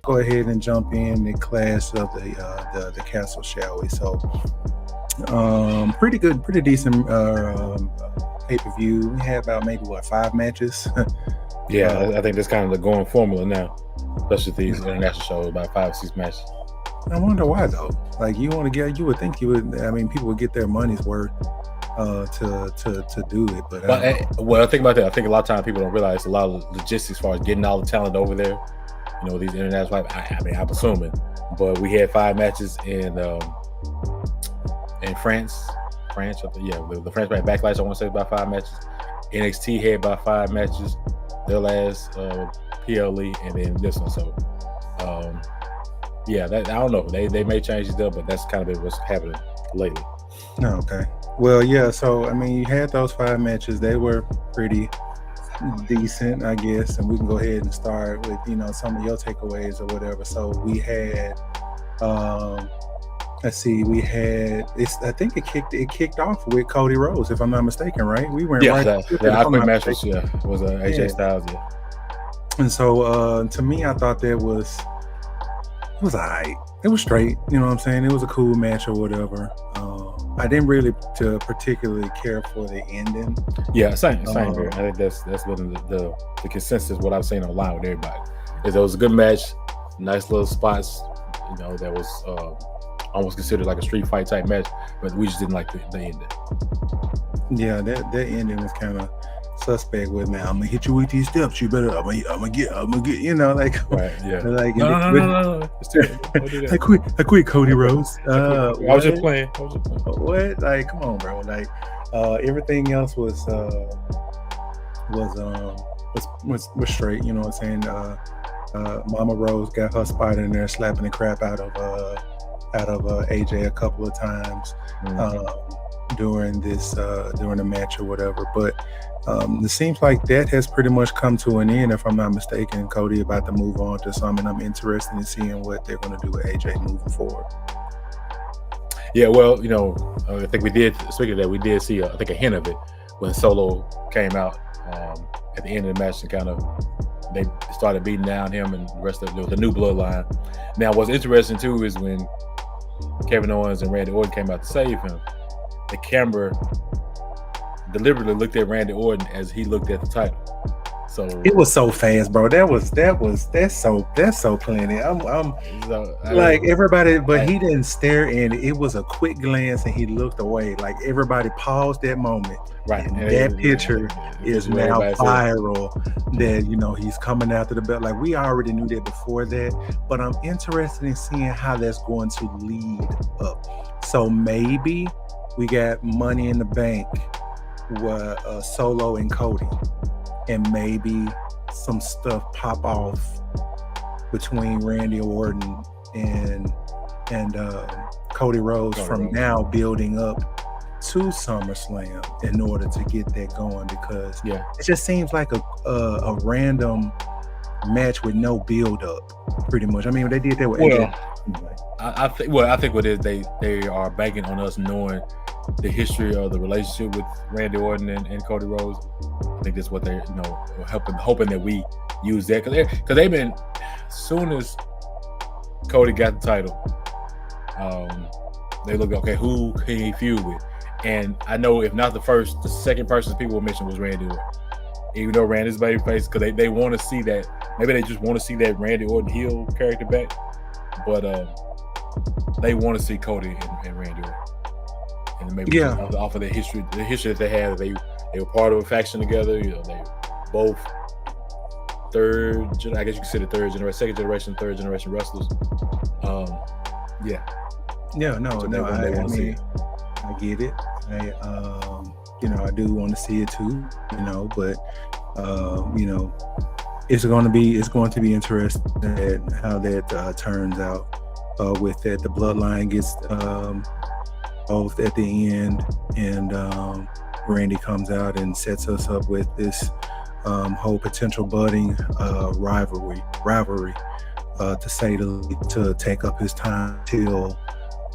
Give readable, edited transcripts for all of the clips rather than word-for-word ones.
go ahead and jump in the clash of the castle, shall we? So, pretty good, pretty decent pay per view. We had about maybe what 5 matches. Yeah, I think that's kind of the going formula now, especially these international shows, about 5 or 6 matches. I wonder why though. Like you would think you would. I mean, people would get their money's worth to do it. But I think about that. I think a lot of times people don't realize a lot of logistics as far as getting all the talent over there. You know, these international. I mean, I'm assuming, but we had 5 matches in France. The France Backlash. I want to say about 5 matches. NXT had about 5 matches. Their last PLE, and then this one. So, I don't know. They may change it up, but that's kind of what's happening lately. Okay. Well, yeah. So I mean, you had those 5 matches. They were pretty decent, I guess, and we can go ahead and start with some of your takeaways or whatever. So we had, let's see, we had. I think it kicked off with Cody Rhodes, if I'm not mistaken, right? We went right. The Aqua match was AJ Styles, yeah. And so to me, I thought it was alright. It was straight, you know what I'm saying? It was a cool match or whatever. I didn't really particularly care for the ending. Yeah, same here. I think that's been the consensus. What I've seen online with everybody is it was a good match, nice little spots. That was almost considered like a street fight type match, but we just didn't like the ending. Yeah, that ending was kind of suspect. With now, I'm gonna hit you with these steps. You better. I'm gonna get. Like. Right. Yeah. Like. No. I quit, Cody Rhodes. I was just playing. What? Like, come on, bro. Like, everything else was straight. You know what I'm saying? Mama Rose got her spot in there, slapping the crap out of AJ a couple of times. During the match or whatever, but it seems like that has pretty much come to an end, if I'm not mistaken. Cody about to move on to something. I'm interested in seeing what they're going to do with AJ moving forward. Yeah, well, I think we did. Speaking of that, we did see I think a hint of it when Solo came out at the end of the match, and kind of they started beating down him and the rest of the new bloodline. Now, what's interesting too is when Kevin Owens and Randy Orton came out to save him, the camera deliberately looked at Randy Orton as he looked at the title. So it was so fast, bro. That's so plenty. Like everybody, but he didn't stare, and it was a quick glance, and he looked away. Like everybody paused that moment. Right. And that picture is now viral. That he's coming after the belt. Like we already knew that before that, but I'm interested in seeing how that's going to lead up. So maybe we got Money in the Bank with Solo and Cody, and maybe some stuff pop off between Randy Orton and Cody Rhodes now building up to SummerSlam in order to get that going, because it just seems like a random match with no build up, pretty much. I mean, they did that with AJ. I think what it is, they are banking on us knowing the history of the relationship with Randy Orton and Cody Rhodes. I think that's what they're hoping that we use that, because they've been, as soon as Cody got the title, they look, okay, who can he feud with? And I know if not the first, the second person people will mention was Randy Orton. Even though Randy's babyface, because they want to see that. Maybe they just want to see that Randy Orton heel character back, but they want to see Cody and Randy Orton. And maybe off of the history that they had, they were part of a faction together. They both third generation, second generation, third generation wrestlers. I get it. I do want to see it too. But it's going to be interesting at how that turns out. With that, the bloodline gets both at the end, and Randy comes out and sets us up with this whole potential budding rivalry, to say to take up his time till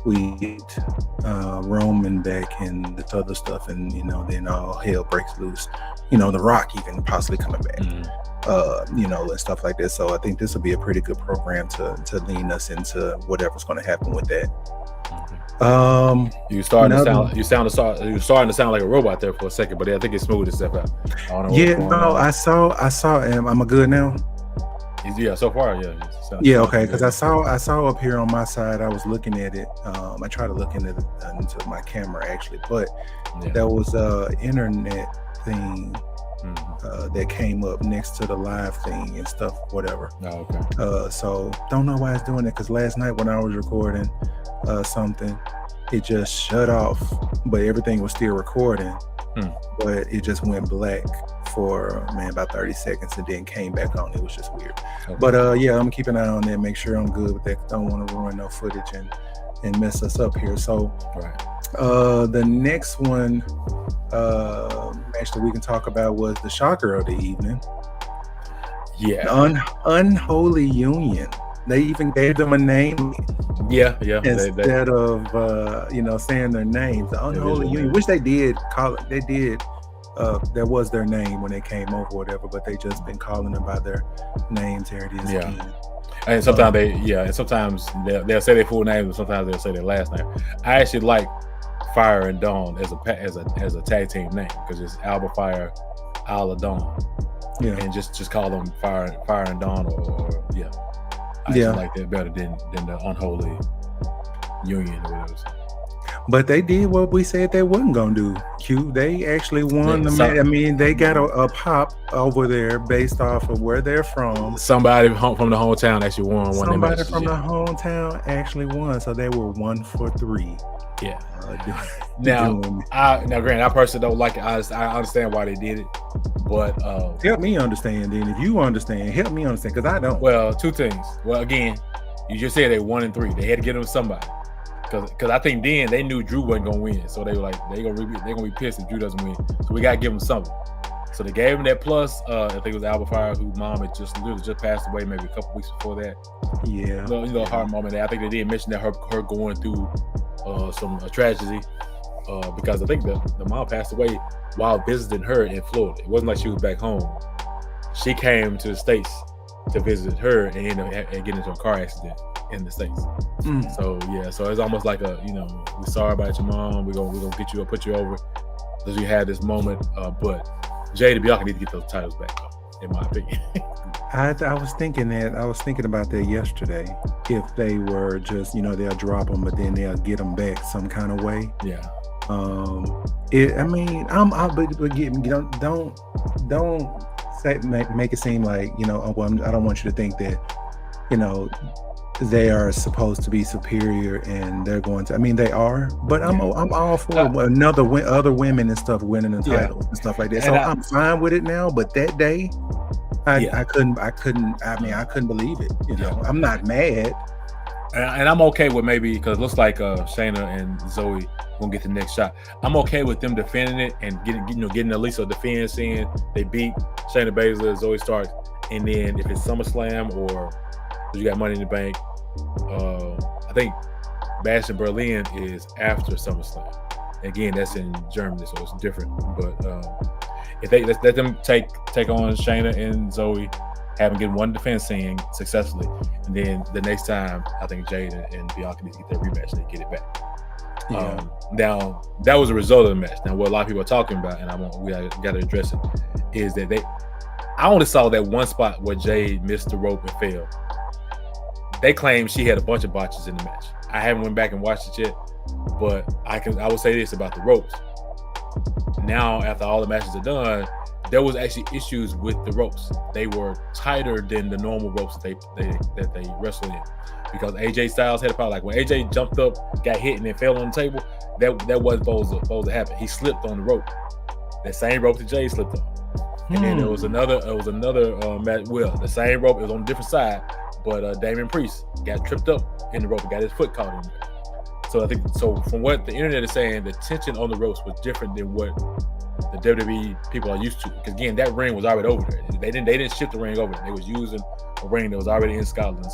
we get Roman back and this other stuff, and then all hell breaks loose. The Rock even possibly coming back. And stuff like this. So I think this will be a pretty good program to lean us into whatever's going to happen with that. You starting to sound like a robot there for a second, but I think it's smooth itself out. I saw. Am I good now? Yeah, so far, yeah. Okay. Because I saw up here on my side. I was looking at it. I tried to look into my camera actually, but there was a internet thing that came up next to the live thing and stuff, whatever. Oh, okay. So don't know why it's doing it, because last night when I was recording something, it just shut off, but everything was still recording. But it just went black for about 30 seconds and then came back on. It was just weird. Okay. But I'm gonna keep an eye on that, make sure I'm good with that. Don't want to ruin no footage and mess us up here. So the next one match that we can talk about was the shocker of the evening. Unholy Union. They even gave them a name. Instead of saying their names, the Unholy Union, which they did call it. They did. That was their name when they came over, or whatever. But they just been calling them by their names. Here it is again. And sometimes they'll say their full name, and sometimes they'll say their last name. I actually like Fire and Dawn as a tag team name, because it's Alba Fire, Isla Dawn. And just call them Fire and Dawn, or I actually like that better than the Unholy Union or whatever. But they did what we said they wasn't gonna do. Q. They actually won the match. I mean, they got a pop over there based off of where they're from. Somebody from the hometown actually won. Somebody from the hometown actually won. So they were 1 for 3. Yeah. Granted, I personally don't like it. I understand why they did it, but help me understand. Then, if you understand, help me understand, because I don't. Well, two things. Well, again, you just said they 1 and 3. They had to get them somebody, because I think then they knew Drew wasn't gonna win, so they were like they're gonna be pissed if Drew doesn't win. So we gotta give them something. So they gave him that plus. I think it was Alba Fire, whose mom had just passed away maybe a couple weeks before that. Yeah. Hard moment there. I think they did mention that her going through some tragedy, because I think the mom passed away while visiting her in Florida. It wasn't like she was back home. She came to the States to visit her and ended up getting into a car accident in the States. So it's almost like we're sorry about your mom. We're gonna get you, put you over, because we had this moment. But Jade and Bianca need to get those titles back, in my opinion. I was thinking about that yesterday. If they were just, they'll drop them, but then they'll get them back some kind of way. Yeah. Don't make it seem like, I don't want you to think that, they are supposed to be superior and they're going to. I mean, they are, but I'm all for other women and stuff winning the titles and stuff like that. So I'm fine with it now. But that day, I couldn't believe it. I'm not mad. And I'm okay with, maybe, because it looks like Shayna and Zoe gonna get the next shot. I'm okay with them defending it and getting at least a defense in. They beat Shayna Baszler, Zoe Stark, and then if it's SummerSlam or you got Money in the Bank, I think Bash in Berlin is after SummerSlam. Again, that's in Germany, so it's different. But if they let them take on Shayna and Zoe, have them get one defense in successfully, and then the next time, I think Jade and Bianca need to get their rematch and get it back. Now, that was a result of the match. Now, what a lot of people are talking about, and we got to address it, is that I only saw that one spot where Jade missed the rope and fell. They claim she had a bunch of botches in the match. I haven't went back and watched it yet, but I will say this about the ropes. Now, after all the matches are done, there was actually issues with the ropes. They were tighter than the normal ropes that they wrestled in, because AJ Styles had a problem. Like when AJ jumped up, got hit, and then fell on the table, that wasn't supposed to happen. He slipped on the rope. That same rope that Jay slipped on. And then there was another match. Well, the same rope, it was on a different side, but Damian Priest got tripped up in the rope and got his foot caught in there. So I think, from what the internet is saying, the tension on the ropes was different than what the WWE people are used to. Because again, that ring was already over there. They didn't shift the ring over there. They was using a ring that was already in Scotland.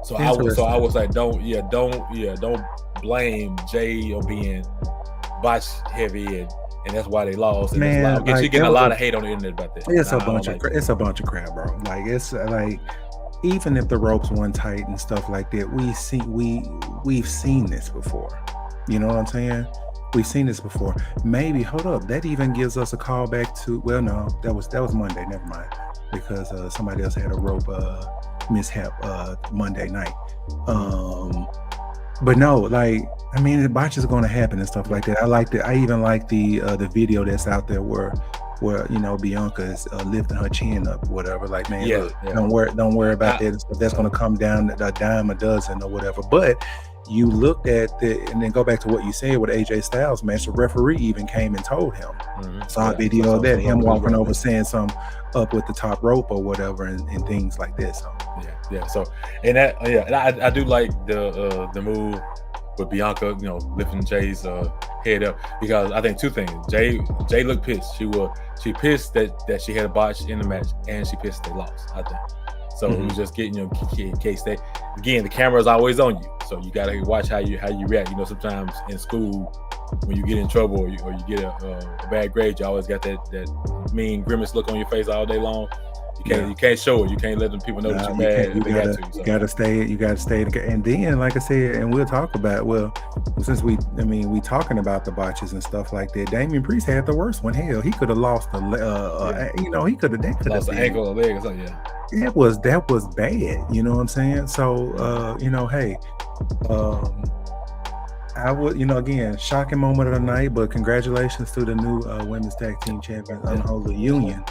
So I was like, don't blame Jay or being botch heavy and that's why they lost. And Man, like, you're getting a lot of hate on the internet about that. It's a bunch of crap, bro. Like it's like even if the ropes weren't tight and stuff like that, we've seen this before. You know what I'm saying? We've seen this before. Maybe hold up, that even gives us a call back to that was Monday. Never mind, because somebody else had a rope mishap Monday night. But no, like I mean, the botch is going to happen and stuff like that. I even like the video that's out there where Bianca is lifting her chin up, whatever. Like, man, look, don't worry about that. That's going to come down a dime a dozen or whatever. But you looked at and then go back to what you said with AJ Styles match. The referee even came and told him. Saw a video of that, him walking over saying something up with the top rope or whatever, and things like this. So So and that I do like the move with Bianca, lifting Jay's head up, because I think two things. Jay looked pissed. She pissed that she had a botch in the match, and she pissed they lost, I think. So it was just getting, in case they, again, the camera is always on you, so you gotta watch how you react. Sometimes in school, when you get in trouble or you get a bad grade, you always got that mean grimace look on your face all day long. You can't show it. You can't let them people know that you're mad. You gotta stay. And then, like I said, and we'll talk about, since we talking about the botches and stuff like that. Damian Priest had the worst one. Hell, he could have lost he could have lost an ankle or leg or something. Yeah, that was bad. You know what I'm saying? So, hey, I would, again, shocking moment of the night, but congratulations to the new women's tag team champions, Unholy Union.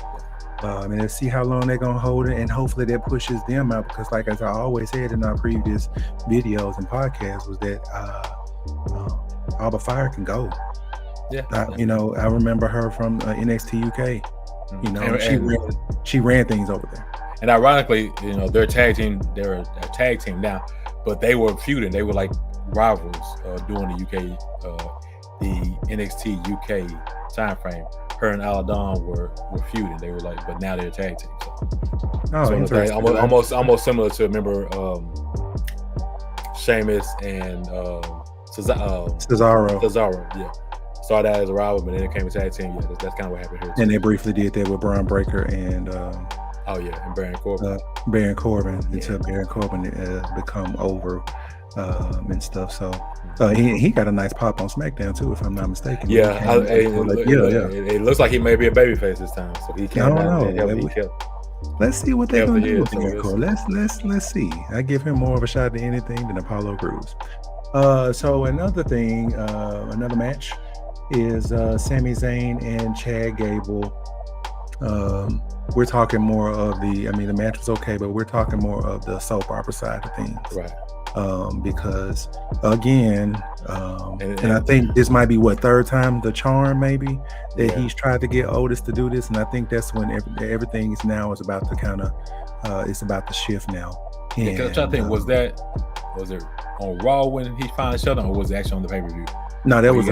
And let's see how long they're gonna hold it, and hopefully that pushes them out, because like as I always said in our previous videos and podcasts, was that Alba Fire can go. I remember her from NXT UK. She ran things over there. And ironically, they're a tag team. They're a tag team now, but they were feuding. They were like rivals during the UK, the NXT UK time frame. Her and Aladon were feuding. They were like, but now they're a tag team. Almost similar to, remember, Sheamus and Cesaro. Yeah, started out as a rival, but then it became a tag team. Yeah, that's kind of what happened here too. And they briefly did that with Braun Breaker and and Baron Corbin. Until Baron Corbin become over. And stuff. So he got a nice pop on SmackDown too, if I'm not mistaken. It looks like he may be a babyface this time. So he can't. Let's see what they're gonna do with Baron Corbin. Let's see. I give him more of a shot than anything than Apollo Crews. So another thing, another match is Sami Zayn and Chad Gable. We're talking more of the match was okay, but we're talking more of the soap opera side of things. Right. Because again, and I think this might be third time the charm maybe that he's tried to get Otis to do this, and I think that's when everything is about to kind of it's about to shift now. And, I'm trying to think, was it on Raw when he finally shut him, or was it actually on the pay-per-view? No, that was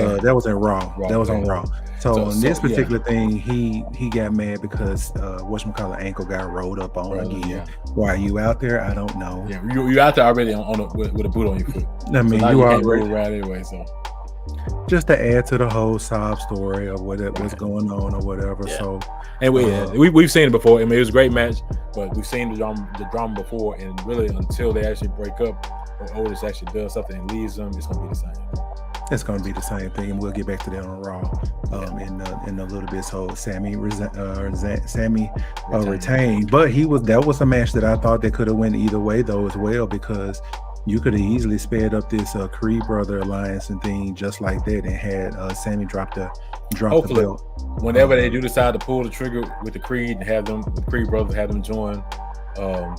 in Raw. That was on Raw. So on this particular thing, he got mad because ankle got rolled up on again. Yeah. Why are you out there? I don't know. Yeah, you out there already with a boot on your foot. I mean, so you can't roll around anyway. So just to add to the whole sob story of what's going on or whatever. Yeah. So and we've seen it before. I mean, it was a great match, but we've seen the drama before, and really until they actually break up or Otis actually does something and leaves them, it's gonna be the same. It's going to be the same thing, and we'll get back to that on Raw in a little bit. So Sammy retained, but that was a match that I thought that could have went either way though as well, because you could have easily sped up this Creed brother alliance and thing just like that, and had Sammy drop the belt. Whenever they do decide to pull the trigger with the Creed and the Creed brothers have them join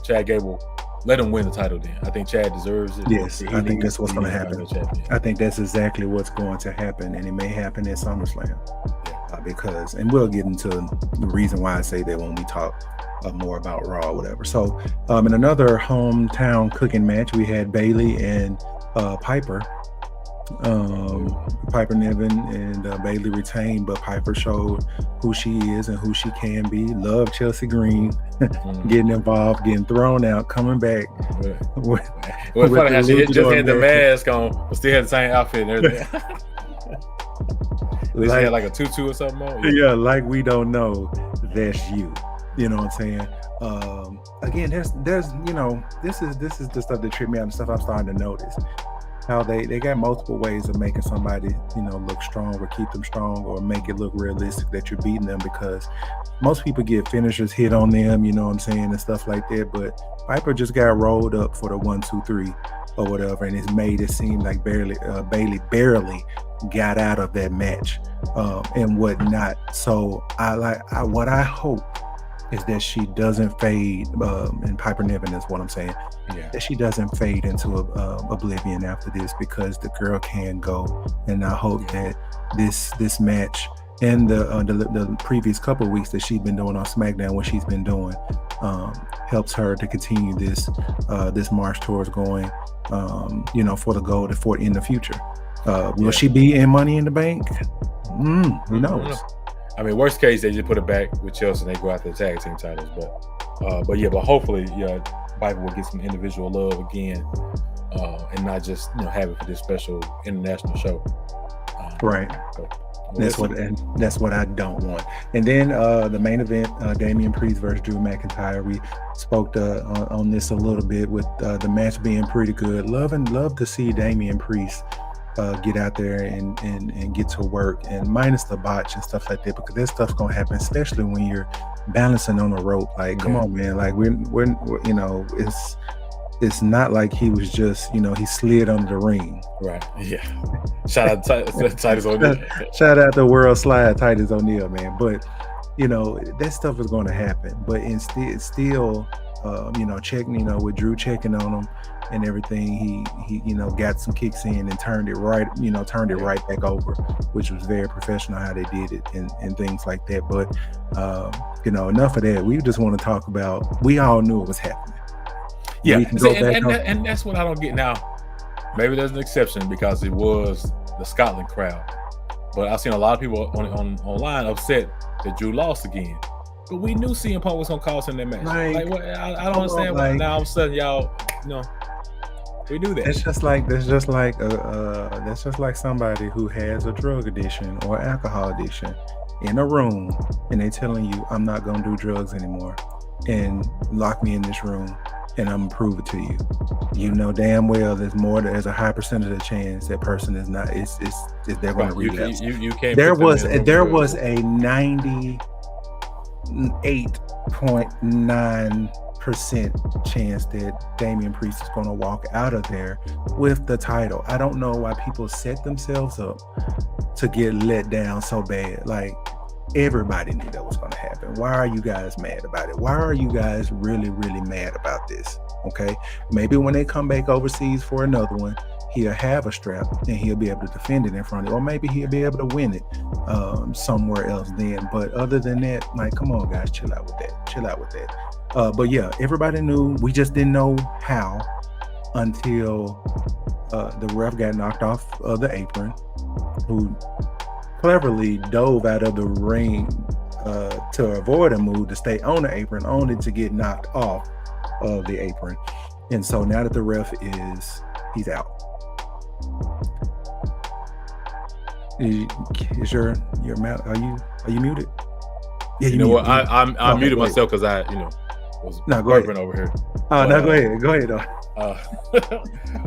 Chad Gable, let him win the title then. I think Chad deserves it. Yes, I think that's what's going to happen. I think that's exactly what's going to happen, and it may happen at SummerSlam. Because, and we'll get into the reason why I say that when we talk more about Raw or whatever. So, in another hometown cooking match, we had Bayley and Piper Piper Niven and Bailey retained, but Piper showed who she is and who she can be. Love Chelsea Green getting involved, getting thrown out, coming back. What's funny how she just had the mask on, but still had the same outfit and everything. At least she had like a tutu or something on. Yeah, like we don't know that's you. You know what I'm saying? Again, there's you know, this is the stuff that tripped me out and stuff I'm starting to notice. How they got multiple ways of making somebody, you know, look strong or keep them strong or make it look realistic that you're beating them, because most people get finishers hit on them, you know what I'm saying, and stuff like that. But Piper just got rolled up for the 1, 2, 3 or whatever, and it's made it seem like Bailey barely got out of that match and whatnot. So what I hope is that she doesn't fade, and Piper Niven is what I'm saying, that she doesn't fade into oblivion after this, because the girl can go. And I hope that this match and the previous couple of weeks that she's been doing on SmackDown, what she's been doing, helps her to continue this march towards going, you know, for the goal in the future. Will she be in Money in the Bank? Who knows? I mean, worst case, they just put it back with Chelsea and they go after the tag team titles. But hopefully, Piper will get some individual love again, and not just have it for this special international show. Right. That's what I don't want. And then the main event, Damian Priest versus Drew McIntyre. We spoke on this a little bit with the match being pretty good. Love to see Damian Priest get out there and get to work, and minus the botch and stuff like that, because this stuff's gonna happen, especially when you're balancing on a rope. Like, come on, man. Like we're it's not like he was just, he slid under the ring. Right. Yeah. Shout out to Titus O'Neil. Shout out to World Slide Titus O'Neil, man. But that stuff is going to happen. But still, checking, with Drew checking on him and everything, he got some kicks in and turned it right back over, which was very professional how they did it and things like that. But enough of that. We just want to talk about, we all knew it was happening. Yeah, and that's what I don't get now. Maybe there's an exception because it was the Scotland crowd, but I've seen a lot of people online upset that Drew lost again. But we knew CM Punk was gonna cause him that match. I don't understand why now all of a sudden y'all, we knew that. That's just like somebody who has a drug addiction or alcohol addiction in a room, and they telling you, I'm not gonna do drugs anymore, and lock me in this room, and I'm gonna prove it to you. You know damn well there's a high percentage of chance that person is not. They're going to relapse. You can't. There was a 98.9% chance that Damian Priest is going to walk out of there with the title. I don't know why people set themselves up to get let down so bad. Like, everybody knew that was going to happen. Why are you guys mad about it? Why are you guys really, really mad about this? Okay, maybe when they come back overseas for another one, he'll have a strap and he'll be able to defend it in front of it, or maybe he'll be able to win it somewhere else then. But other than that, like, come on, guys, chill out with that. But yeah, everybody knew. We just didn't know how until the ref got knocked off of the apron, who cleverly dove out of the ring to avoid a move to stay on the apron, only to get knocked off of the apron. And so now that the ref he's out. Is your mouth? Are you muted? Yeah, you know what? I muted myself because I was burping over here. Go ahead.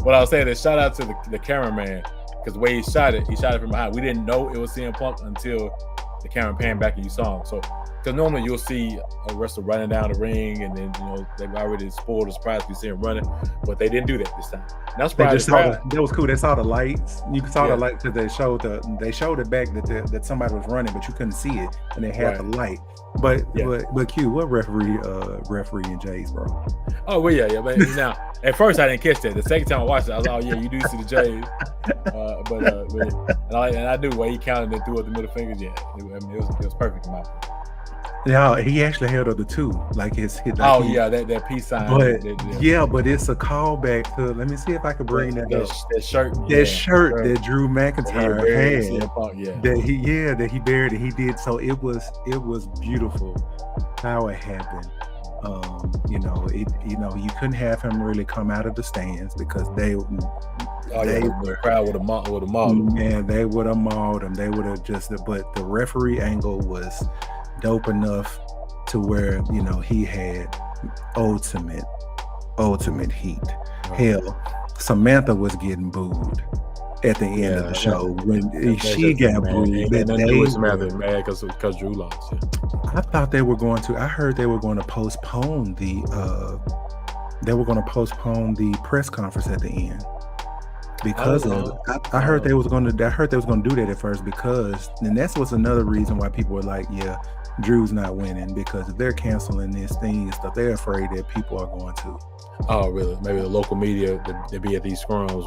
What I was saying is, shout out to the cameraman, because the way he shot it from behind. We didn't know it was CM Punk until the camera panned back and you saw him. So, because normally you'll see a wrestler running down the ring, and then they've already spoiled the surprise. You see him running, but they didn't do that this time. And that's that was cool. They saw the lights. You saw the light because they showed it back that somebody was running, but you couldn't see it, and they had the light. But Q, what referee in J's, bro? Oh well, yeah. But now, at first I didn't catch that. The second time I watched it, I was like, oh yeah, you do see the J's. And I knew where he counted and threw up the middle fingers. Yeah, it was perfect in my opinion. Yeah, he actually held up the two, like his hit. Like Oh he, yeah, that peace sign. but yeah, but it's a callback to. Let me see if I can bring that up. That shirt. That shirt that Drew McIntyre had. Yeah. That he buried and he did. So it was beautiful how it happened. You couldn't have him really come out of the stands because the crowd would have mauled him. Man, they would have mauled him. They would have but the referee angle was dope enough to where, he had ultimate heat. Right. Hell, Samantha was getting booed at the end of the show when she got booed. They was mad because Drew lost. Yeah. I thought they were going to. I heard they were going to postpone the. They were going to postpone the press conference at the end because I heard they was going to. I heard they was going to do that at first because, and that's what's another reason why people were like, yeah, Drew's not winning, because if they're canceling this thing and stuff, they're afraid that people are going to. Oh, really? Maybe the local media, they be at these scrums.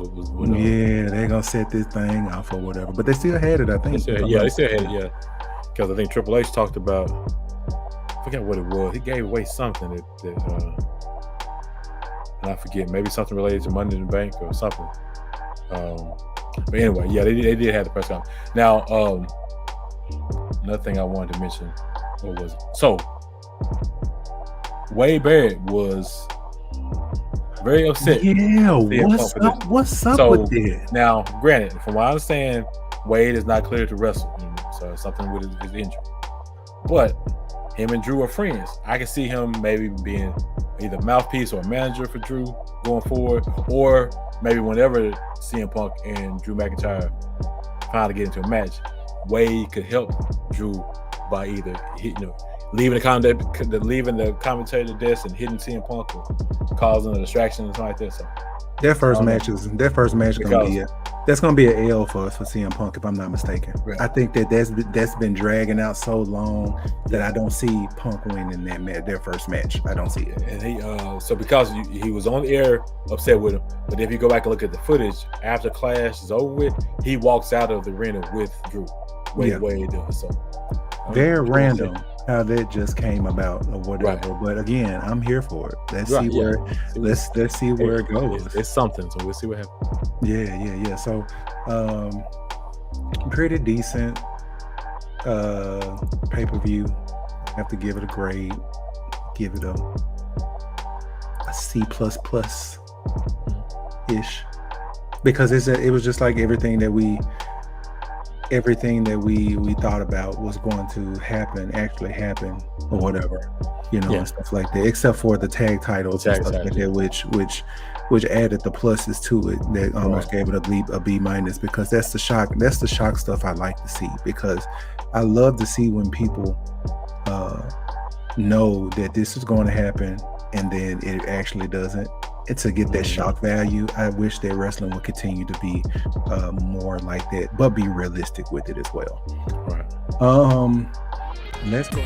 Yeah, they're going to set this thing off or whatever. But they still had it, I think. They still had it, yeah. Because I think Triple H talked about, I forget what it was. He gave away something that and I forget, maybe something related to Money in the Bank or something. But anyway, yeah, they did have the press conference. Now, another thing I wanted to mention, what was it? So, Wade Barrett was very upset. Yeah, what's up with it? Now, granted, from what I understand, Wade is not cleared to wrestle, so something with his injury. But him and Drew are friends. I can see him maybe being either mouthpiece or manager for Drew going forward, or maybe whenever CM Punk and Drew McIntyre finally get into a match, Wade could help Drew by either leaving the commentator desk and hitting CM Punk or causing a distraction or something like that. So their first match gonna be an L for CM Punk, if I'm not mistaken. Right. I think that's been dragging out so long that I don't see Punk winning their first match. I don't see it. And he so because he was on the air upset with him, but if you go back and look at the footage after Clash is over with, he walks out of the arena with Drew. Way does. So very random how that just came about or whatever. Right. But again, I'm here for it. Let's see where it goes. It's something, so we'll see what happens. Yeah. So pretty decent pay-per-view. I have to give it a grade. Give it a C++ ish, because it was just like everything that we thought about was going to actually happen or whatever, and stuff like that, except for the tag titles and stuff like that, which added the pluses to it that almost gave it a B-, because that's the shock stuff I like to see, because I love to see when people know that this is going to happen and then it actually doesn't. And to get that shock value, I wish that wrestling would continue to be more like that, but be realistic with it as well. Right. Let's go.